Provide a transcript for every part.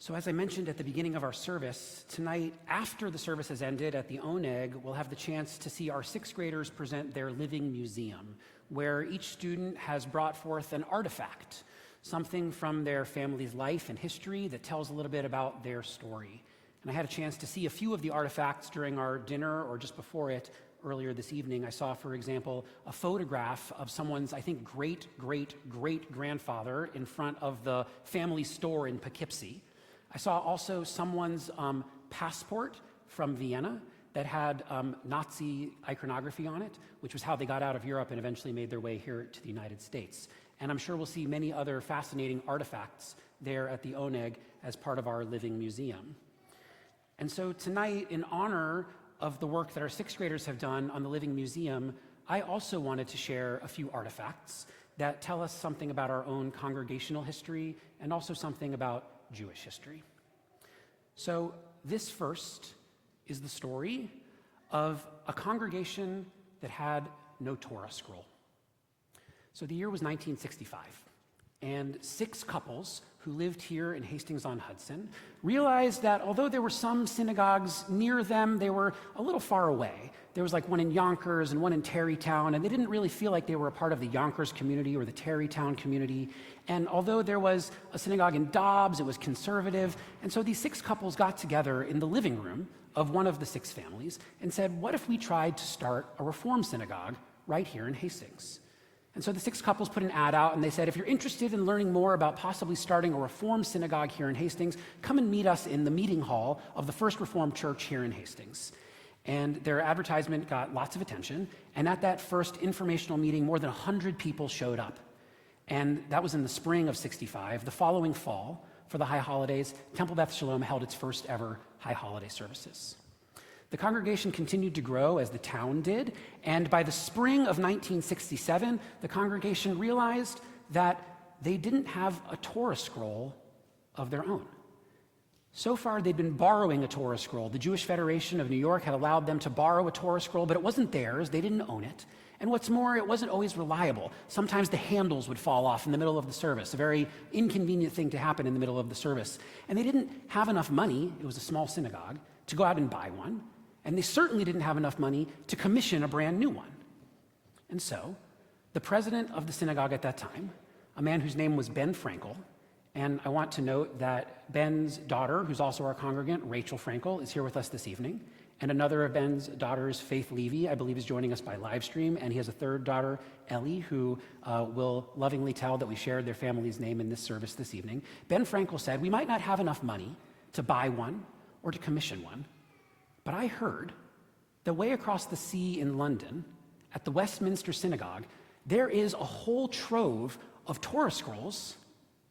So as I mentioned at the beginning of our service, tonight, after the service has ended at the Oneg, we'll have the chance to see our sixth graders present their living museum, where each student has brought forth an artifact, something from their family's life and history that tells a little bit about their story. And I had a chance to see a few of the artifacts during our dinner or just before it earlier this evening. I saw, for example, a photograph of someone's, I think, great-great-great-grandfather in front of the family store in Poughkeepsie. I saw also someone's passport from Vienna that had Nazi iconography on it, which was how they got out of Europe and eventually made their way here to the United States. And I'm sure we'll see many other fascinating artifacts there at the Oneg as part of our living museum. And so tonight, in honor of the work that our sixth graders have done on the living museum, I also wanted to share a few artifacts that tell us something about our own congregational history and also something about Jewish history. So this first is the story of a congregation that had no Torah scroll. So the year was 1965, and 6 couples who lived here in Hastings-on-Hudson realized that although there were some synagogues near them, they were a little far away. There was like one in Yonkers and one in Tarrytown, and they didn't really feel like they were a part of the Yonkers community or the Tarrytown community. And although there was a synagogue in Dobbs, it was conservative. And so these 6 couples got together in the living room of one of the 6 families and said, what if we tried to start a Reform synagogue right here in Hastings? And so the 6 couples put an ad out, and they said, if you're interested in learning more about possibly starting a Reform synagogue here in Hastings, come and meet us in the meeting hall of the First Reformed Church here in Hastings. And their advertisement got lots of attention, and at that first informational meeting, more than 100 people showed up. And that was in the spring of '65. The following fall, for the High Holidays, Temple Beth Shalom held its first ever High Holiday services. The congregation continued to grow as the town did, and by the spring of 1967, the congregation realized that they didn't have a Torah scroll of their own. So far, they'd been borrowing a Torah scroll. The Jewish Federation of New York had allowed them to borrow a Torah scroll, but it wasn't theirs. They didn't own it. And what's more, it wasn't always reliable. Sometimes the handles would fall off in the middle of the service, a very inconvenient thing to happen in the middle of the service. And they didn't have enough money, it was a small synagogue, to go out and buy one. And they certainly didn't have enough money to commission a brand new one. And so, the president of the synagogue at that time, a man whose name was Ben Frankel, and I want to note that Ben's daughter, who's also our congregant, Rachel Frankel, is here with us this evening, and another of Ben's daughters, Faith Levy, I believe is joining us by live stream, and he has a third daughter, Ellie, who will lovingly tell that we shared their family's name in this service this evening. Ben Frankel said, we might not have enough money to buy one or to commission one, but I heard that way across the sea in London, at the Westminster Synagogue, there is a whole trove of Torah scrolls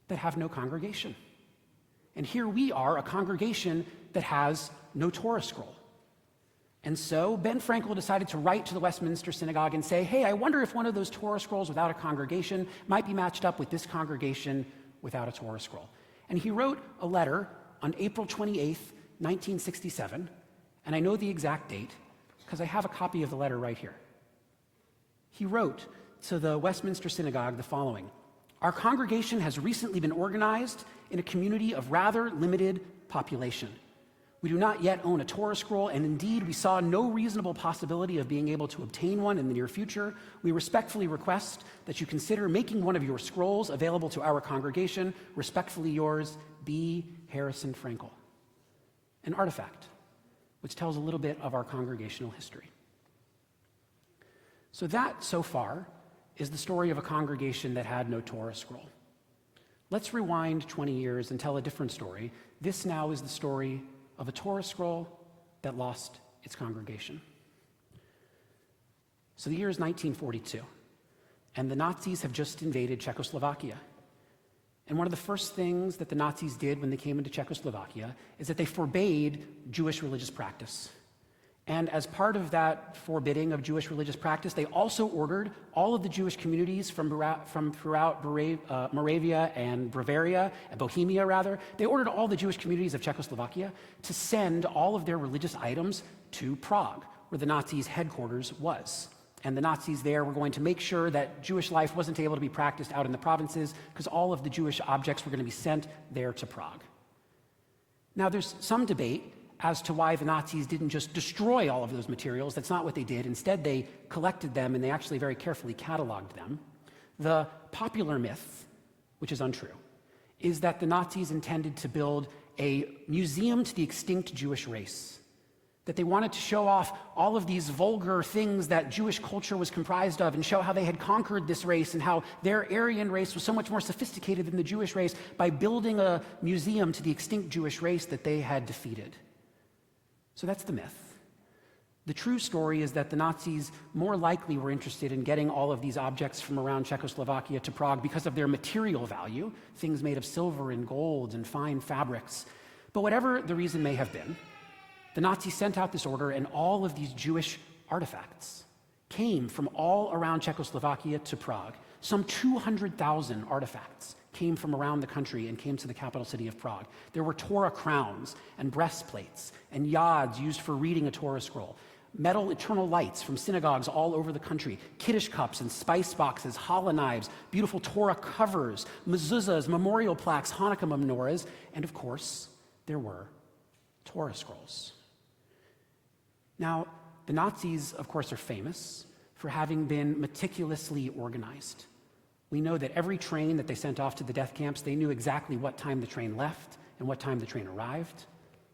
that have no congregation. And here we are, a congregation that has no Torah scroll. And so Ben Frankel decided to write to the Westminster Synagogue and say, hey, I wonder if one of those Torah scrolls without a congregation might be matched up with this congregation without a Torah scroll. And he wrote a letter on April 28th, 1967, and I know the exact date because I have a copy of the letter right here. He wrote to the Westminster Synagogue the following: our congregation has recently been organized in a community of rather limited population. We do not yet own a Torah scroll, and indeed we saw no reasonable possibility of being able to obtain one in the near future. We respectfully request that you consider making one of your scrolls available to our congregation. Respectfully yours, B. Harrison Frankel. An artifact which tells a little bit of our congregational history. So that, so far, is the story of a congregation that had no Torah scroll. Let's rewind 20 years and tell a different story. This now is the story of a Torah scroll that lost its congregation. So the year is 1942, and the Nazis have just invaded Czechoslovakia. And one of the first things that the Nazis did when they came into Czechoslovakia is that they forbade Jewish religious practice. And as part of that forbidding of Jewish religious practice, they also ordered all of the Jewish communities from throughout Moravia and Bavaria, and Bohemia rather, they ordered all the Jewish communities of Czechoslovakia to send all of their religious items to Prague, where the Nazis' headquarters was. And the Nazis there were going to make sure that Jewish life wasn't able to be practiced out in the provinces because all of the Jewish objects were going to be sent there to Prague. Now, there's some debate as to why the Nazis didn't just destroy all of those materials. That's not what they did. Instead, they collected them and they actually very carefully cataloged them. The popular myth, which is untrue, is that the Nazis intended to build a museum to the extinct Jewish race, that they wanted to show off all of these vulgar things that Jewish culture was comprised of and show how they had conquered this race and how their Aryan race was so much more sophisticated than the Jewish race by building a museum to the extinct Jewish race that they had defeated. So that's the myth. The true story is that the Nazis more likely were interested in getting all of these objects from around Czechoslovakia to Prague because of their material value, things made of silver and gold and fine fabrics. But whatever the reason may have been, the Nazis sent out this order, and all of these Jewish artifacts came from all around Czechoslovakia to Prague. Some 200,000 artifacts came from around the country and came to the capital city of Prague. There were Torah crowns and breastplates and yads used for reading a Torah scroll, metal eternal lights from synagogues all over the country, Kiddush cups and spice boxes, challah knives, beautiful Torah covers, mezuzahs, memorial plaques, Hanukkah menorahs, and of course, there were Torah scrolls. Now, the Nazis, of course, are famous for having been meticulously organized. We know that every train that they sent off to the death camps, they knew exactly what time the train left and what time the train arrived,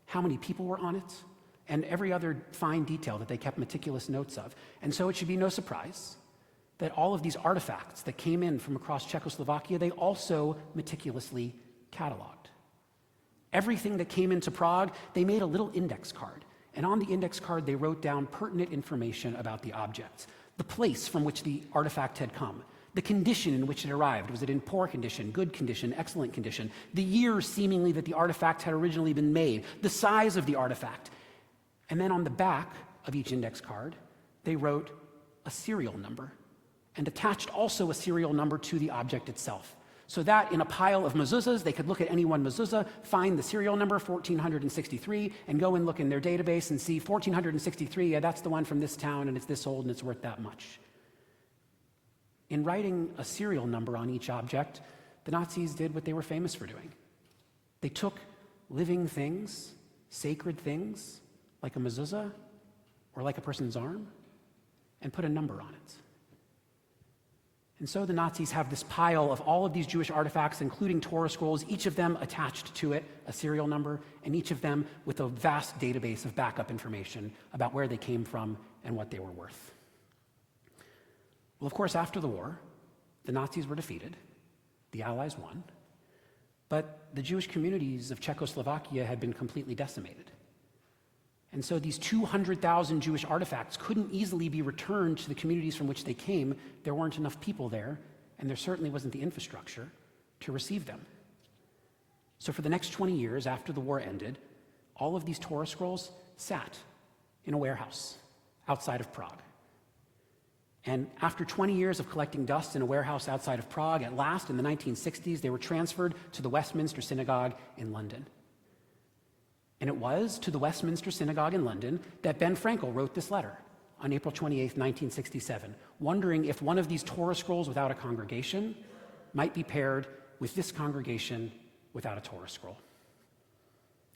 how many people were on it, and every other fine detail that they kept meticulous notes of. And so it should be no surprise that all of these artifacts that came in from across Czechoslovakia, they also meticulously cataloged. Everything that came into Prague, they made a little index card. And on the index card, they wrote down pertinent information about the object, the place from which the artifact had come, the condition in which it arrived. Was it in poor condition, good condition, excellent condition? The year, seemingly, that the artifact had originally been made, the size of the artifact. And then on the back of each index card, they wrote a serial number and attached also a serial number to the object itself. So that in a pile of mezuzahs, they could look at any one mezuzah, find the serial number, 1463, and go and look in their database and see 1463, yeah, that's the one from this town, and it's this old, and it's worth that much. In writing a serial number on each object, the Nazis did what they were famous for doing. They took living things, sacred things, like a mezuzah or like a person's arm, and put a number on it. And so the Nazis have this pile of all of these Jewish artifacts, including Torah scrolls, each of them attached to it a serial number, and each of them with a vast database of backup information about where they came from and what they were worth. Well, of course, after the war, the Nazis were defeated, the Allies won, but the Jewish communities of Czechoslovakia had been completely decimated. And so these 200,000 Jewish artifacts couldn't easily be returned to the communities from which they came. There weren't enough people there, and there certainly wasn't the infrastructure to receive them. So for the next 20 years after the war ended, all of these Torah scrolls sat in a warehouse outside of Prague. And after 20 years of collecting dust in a warehouse outside of Prague, at last in the 1960s, they were transferred to the Westminster Synagogue in London. And it was to the Westminster Synagogue in London that Ben Frankel wrote this letter on April 28, 1967, wondering if one of these Torah scrolls without a congregation might be paired with this congregation without a Torah scroll.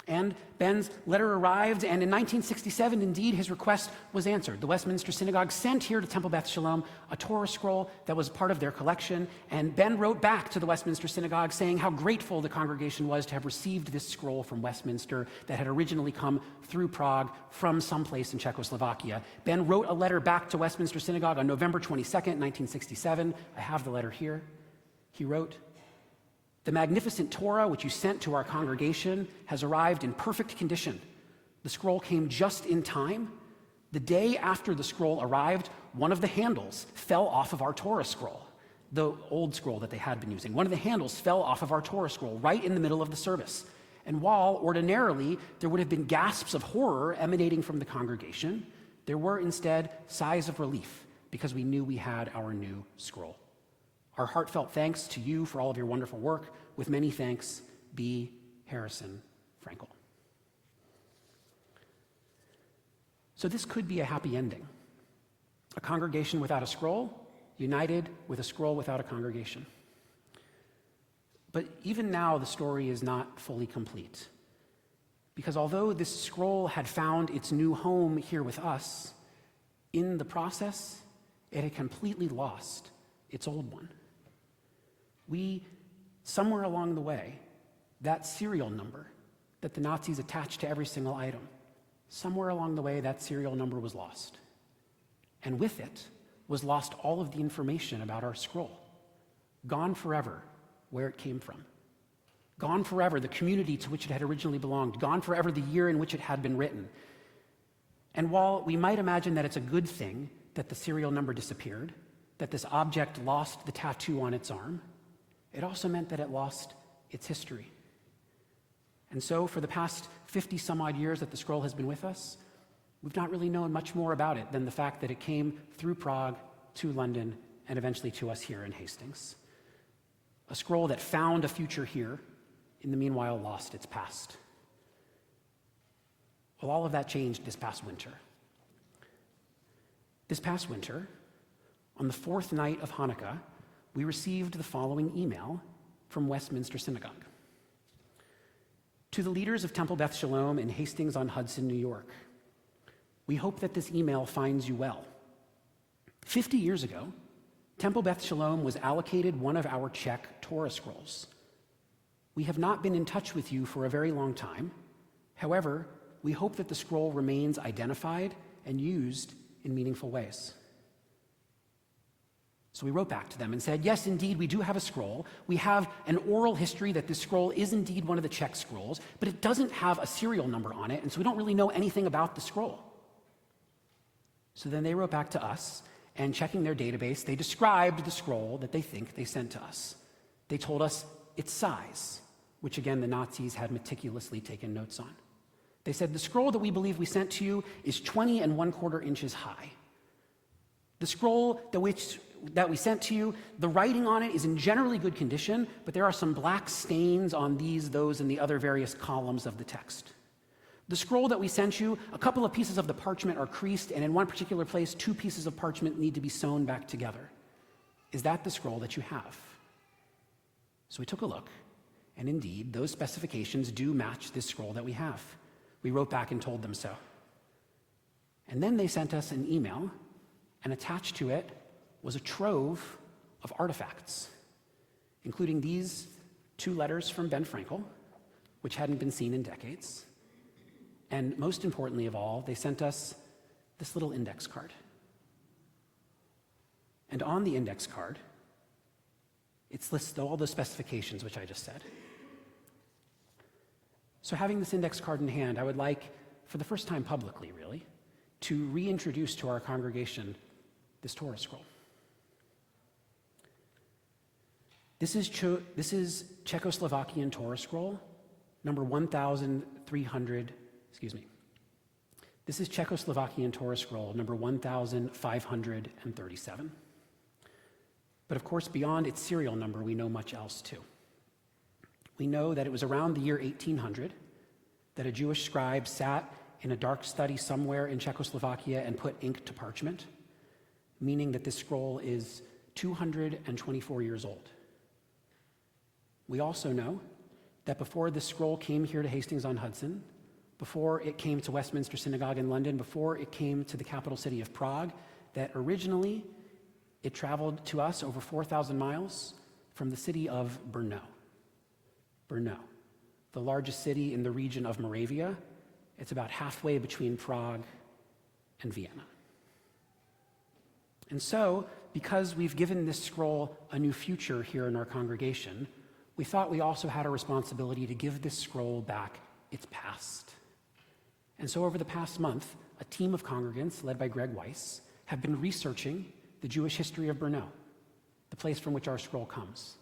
And Ben's letter arrived, and in 1967, indeed, his request was answered. The Westminster Synagogue sent here to Temple Beth Shalom a Torah scroll that was part of their collection, and Ben wrote back to the Westminster Synagogue saying how grateful the congregation was to have received this scroll from Westminster that had originally come through Prague from someplace in Czechoslovakia. Ben wrote a letter back to Westminster Synagogue on November 22nd, 1967. I have the letter here. He wrote, "The magnificent Torah which you sent to our congregation has arrived in perfect condition. The scroll came just in time. The day after the scroll arrived, one of the handles fell off of our Torah scroll, the old scroll that they had been using. One of the handles fell off of our Torah scroll right in the middle of the service. And while ordinarily there would have been gasps of horror emanating from the congregation, there were instead sighs of relief because we knew we had our new scroll. Our heartfelt thanks to you for all of your wonderful work. With many thanks, B. Harrison Frankel." So this could be a happy ending. A congregation without a scroll, united with a scroll without a congregation. But even now, the story is not fully complete. Because although this scroll had found its new home here with us, in the process, it had completely lost its old one. Somewhere along the way, that serial number that the Nazis attached to every single item, somewhere along the way, that serial number was lost. And with it was lost all of the information about our scroll. Gone forever, where it came from. Gone forever, the community to which it had originally belonged. Gone forever, the year in which it had been written. And while we might imagine that it's a good thing that the serial number disappeared, that this object lost the tattoo on its arm, it also meant that it lost its history. And so for the past 50 some odd years that the scroll has been with us, we've not really known much more about it than the fact that it came through Prague to London and eventually to us here in Hastings. A scroll that found a future here, in the meanwhile lost its past. Well, all of that changed this past winter. This past winter, on the fourth night of Hanukkah, we received the following email from Westminster Synagogue. To the leaders of Temple Beth Shalom in Hastings-on-Hudson, New York, we hope that this email finds you well. 50 years ago, Temple Beth Shalom was allocated one of our Czech Torah scrolls. We have not been in touch with you for a very long time. However, we hope that the scroll remains identified and used in meaningful ways. So we wrote back to them and said, yes, indeed, we do have a scroll. We have an oral history that this scroll is indeed one of the Czech scrolls, but it doesn't have a serial number on it, and so we don't really know anything about the scroll. So then they wrote back to us, and checking their database, they described the scroll that they think they sent to us. They told us its size, which again, the Nazis had meticulously taken notes on. They said, the scroll that we believe we sent to you is 20 1/4 inches high. The scroll that we sent to you, the writing on it is in generally good condition, but there are some black stains on these, those, and the other various columns of the text. The scroll that we sent you, a couple of pieces of the parchment are creased, and in one particular place, 2 pieces of parchment need to be sewn back together. Is that the scroll that you have? So we took a look, and indeed, those specifications do match this scroll that we have. We wrote back and told them so. And then they sent us an email, and attached to it was a trove of artifacts, including these 2 letters from Ben Frankel, which hadn't been seen in decades. And most importantly of all, they sent us this little index card. And on the index card, it lists all the specifications which I just said. So having this index card in hand, I would like, for the first time publicly really, to reintroduce to our congregation this Torah scroll. This is Czechoslovakian Torah scroll, number 1,300, This is Czechoslovakian Torah scroll, number 1,537. But of course, beyond its serial number, we know much else too. We know that it was around the year 1800 that a Jewish scribe sat in a dark study somewhere in Czechoslovakia and put ink to parchment, meaning that this scroll is 224 years old. We also know that before this scroll came here to Hastings-on-Hudson, before it came to Westminster Synagogue in London, before it came to the capital city of Prague, that originally it traveled to us over 4,000 miles from the city of Brno. Brno, the largest city in the region of Moravia. It's about halfway between Prague and Vienna. And so, because we've given this scroll a new future here in our congregation, we thought we also had a responsibility to give this scroll back its past. And so over the past month, a team of congregants led by Greg Weiss have been researching the Jewish history of Brno, the place from which our scroll comes,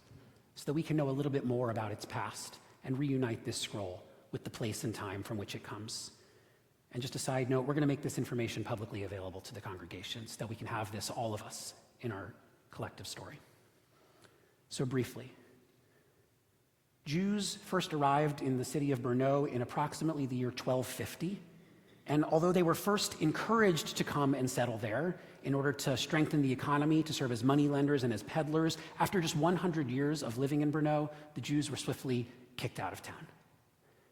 so that we can know a little bit more about its past and reunite this scroll with the place and time from which it comes. And just a side note, we're going to make this information publicly available to the congregation so that we can have this, all of us, in our collective story. So briefly, Jews first arrived in the city of Brno in approximately the year 1250, and although they were first encouraged to come and settle there in order to strengthen the economy, to serve as moneylenders and as peddlers, after just 100 years of living in Brno, the Jews were swiftly kicked out of town.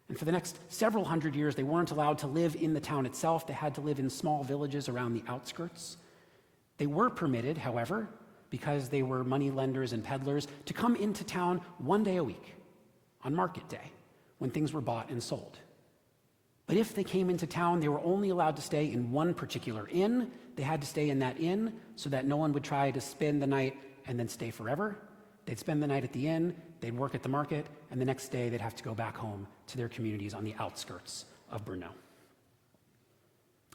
And for the next several hundred years, they weren't allowed to live in the town itself. They had to live in small villages around the outskirts. They were permitted, however, because they were money lenders and peddlers, to come into town one day a week, on market day, when things were bought and sold. But if they came into town, they were only allowed to stay in one particular inn. They had to stay in that inn so that no one would try to spend the night and then stay forever. They'd spend the night at the inn, they'd work at the market, and the next day they'd have to go back home to their communities on the outskirts of Brno.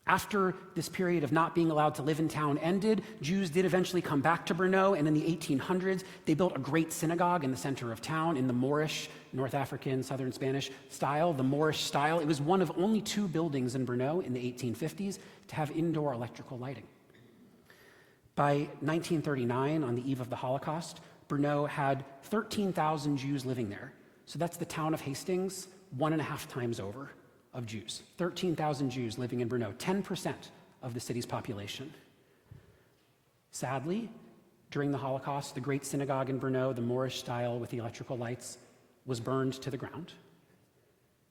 After this period of not being allowed to live in town ended, Jews did eventually come back to Brno, and in the 1800s, they built a great synagogue in the center of town in the Moorish, North African, Southern Spanish style, the Moorish style. It was one of only 2 buildings in Brno in the 1850s to have indoor electrical lighting. By 1939, on the eve of the Holocaust, Brno had 13,000 Jews living there. So that's the town of Hastings 1.5 times over of Jews. 13,000 Jews living in Brno, 10% of the city's population. Sadly, during the Holocaust, the great synagogue in Brno, the Moorish style with the electrical lights, was burned to the ground.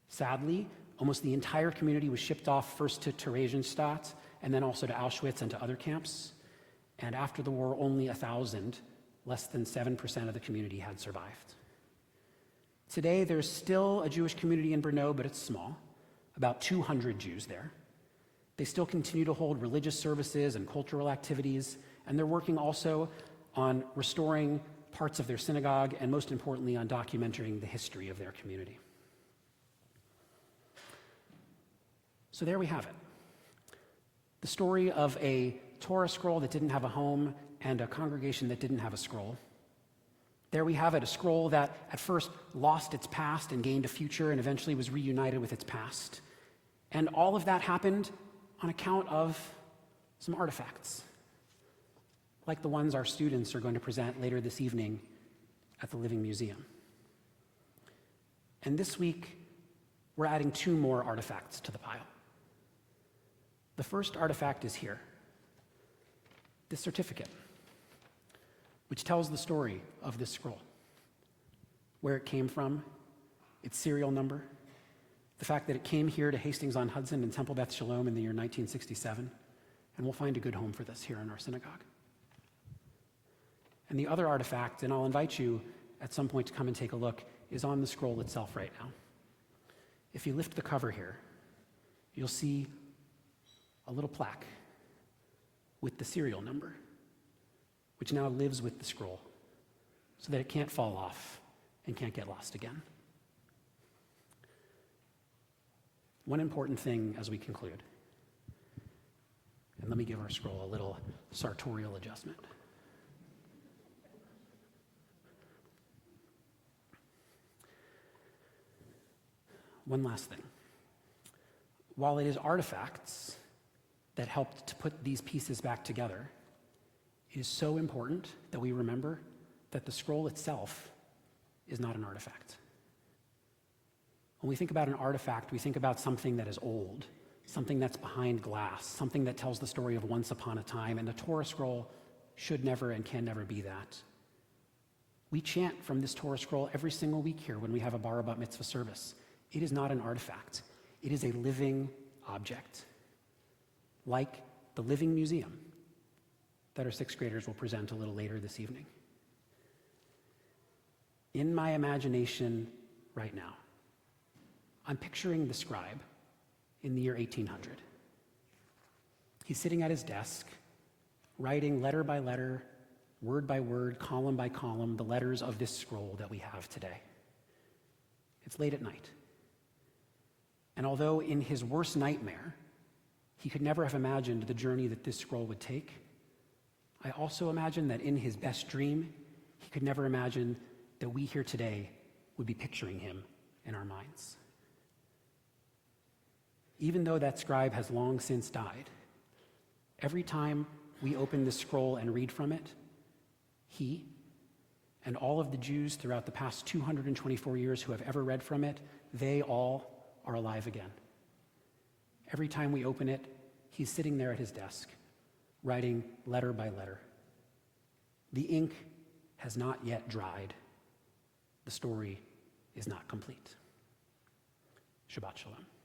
Sadly, almost the entire community was shipped off first to Theresienstadt and then also to Auschwitz and to other camps. And after the war, only 1,000, less than 7% of the community had survived. Today, there's still a Jewish community in Brno, but it's small, about 200 Jews there. They still continue to hold religious services and cultural activities, and they're working also on restoring parts of their synagogue and, most importantly, on documenting the history of their community. So there we have it. The story of a Torah scroll that didn't have a home and a congregation that didn't have a scroll. There we have it, a scroll that at first lost its past and gained a future and eventually was reunited with its past. And all of that happened on account of some artifacts, like the ones our students are going to present later this evening at the Living Museum. And this week, we're adding 2 more artifacts to the pile. The first artifact is here, this certificate, which tells the story of this scroll, where it came from, its serial number, the fact that it came here to Hastings-on-Hudson and Temple Beth Shalom in the year 1967, and we'll find a good home for this here in our synagogue. And the other artifact, and I'll invite you at some point to come and take a look, is on the scroll itself right now. If you lift the cover here, you'll see a little plaque with the serial number, which now lives with the scroll so that it can't fall off and can't get lost again. One important thing as we conclude, and let me give our scroll a little sartorial adjustment. One last thing. While it is artifacts that helped to put these pieces back together, it is so important that we remember that the scroll itself is not an artifact. When we think about an artifact, we think about something that is old, something that's behind glass, something that tells the story of once upon a time, and the Torah scroll should never and can never be that. We chant from this Torah scroll every single week here when we have a bar bat mitzvah service. It is not an artifact. It is a living object, like the Living Museum that our 6th graders will present a little later this evening. In my imagination right now, I'm picturing the scribe in the year 1800. He's sitting at his desk, writing letter by letter, word by word, column by column, the letters of this scroll that we have today. It's late at night. And although in his worst nightmare, he could never have imagined the journey that this scroll would take, I also imagine that in his best dream, he could never imagine that we here today would be picturing him in our minds. Even though that scribe has long since died, every time we open this scroll and read from it, he and all of the Jews throughout the past 224 years who have ever read from it, they all are alive again. Every time we open it, he's sitting there at his desk, writing letter by letter. The ink has not yet dried. The story is not complete. Shabbat Shalom.